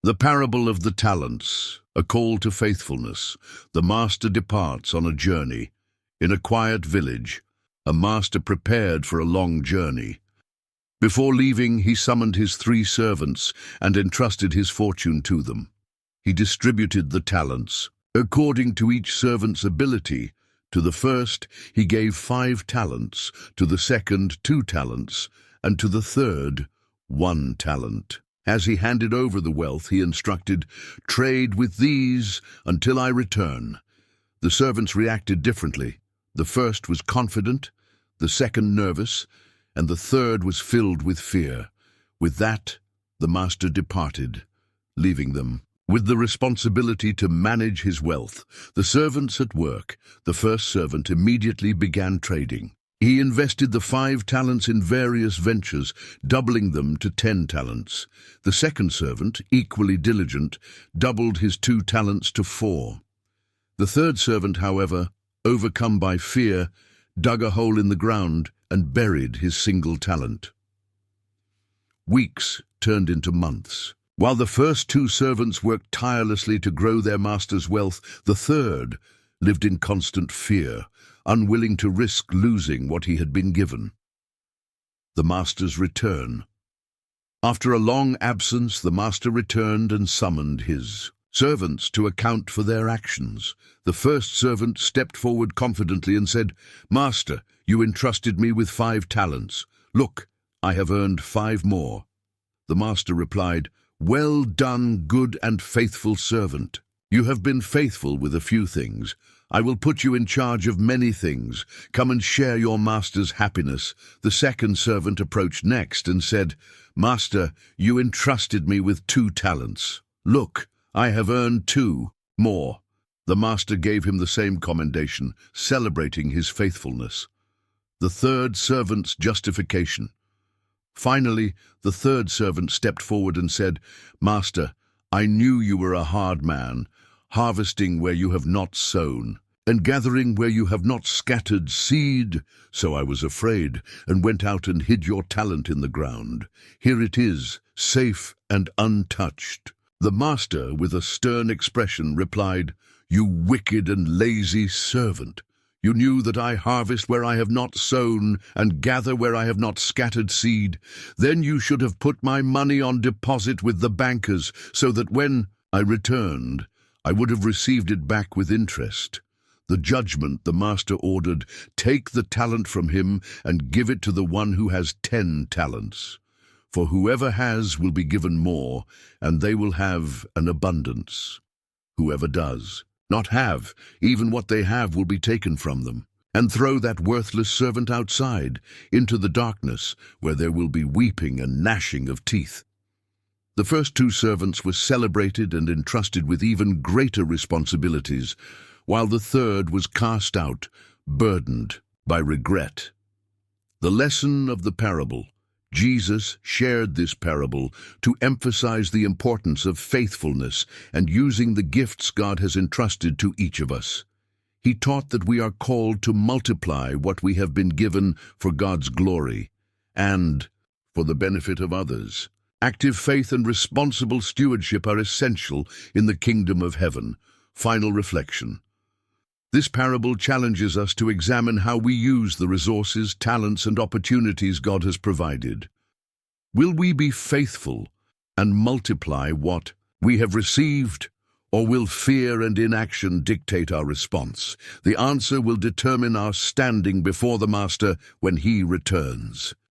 The parable of the talents, a call to faithfulness. The master departs on a journey. In a quiet village, a master prepared for a long journey. Before leaving, he summoned his 3 servants and entrusted his fortune to them. He distributed the talents, according to each servant's ability. To the first, he gave 5 talents, to the second 2 talents, and to the third 1 talent. As he handed over the wealth, he instructed, "Trade with these until I return." The servants reacted differently. The first was confident, the second nervous, and the third was filled with fear. With that, the master departed, leaving them with the responsibility to manage his wealth. The servants at work. The first servant immediately began trading. He invested the 5 talents in various ventures, doubling them to 10 talents. The second servant, equally diligent, doubled his 2 talents to 4. The third servant, however, overcome by fear, dug a hole in the ground and buried his single talent. Weeks turned into months. While the first 2 servants worked tirelessly to grow their master's wealth, the third lived in constant fear, unwilling to risk losing what he had been given. The master's return. After a long absence, the master returned and summoned his servants to account for their actions. The first servant stepped forward confidently and said, "Master, you entrusted me with 5 talents. Look, I have earned 5 more." The master replied, "Well done, good and faithful servant. You have been faithful with a few things. I will put you in charge of many things. Come and share your master's happiness." The second servant approached next and said, "Master, you entrusted me with 2 talents. Look, I have earned 2 more." The master gave him the same commendation, celebrating his faithfulness. The third servant's justification. Finally, the third servant stepped forward and said, "Master, I knew you were a hard man, harvesting where you have not sown, and gathering where you have not scattered seed. So I was afraid, and went out and hid your talent in the ground. Here it is, safe and untouched." The master, with a stern expression, replied, "You wicked and lazy servant! You knew that I harvest where I have not sown, and gather where I have not scattered seed. Then you should have put my money on deposit with the bankers, so that when I returned, I would have received it back with interest." The judgment the master ordered, "Take the talent from him and give it to the one who has 10 talents. For whoever has will be given more, and they will have an abundance. Whoever does not have, even what they have will be taken from them. And throw that worthless servant outside, into the darkness, where there will be weeping and gnashing of teeth." The first 2 servants were celebrated and entrusted with even greater responsibilities, while the third was cast out, burdened by regret. The lesson of the parable. Jesus shared this parable to emphasize the importance of faithfulness and using the gifts God has entrusted to each of us. He taught that we are called to multiply what we have been given for God's glory and for the benefit of others. Active faith and responsible stewardship are essential in the kingdom of heaven. Final reflection. This parable challenges us to examine how we use the resources, talents, and opportunities God has provided. Will we be faithful and multiply what we have received, or will fear and inaction dictate our response? The answer will determine our standing before the Master when he returns.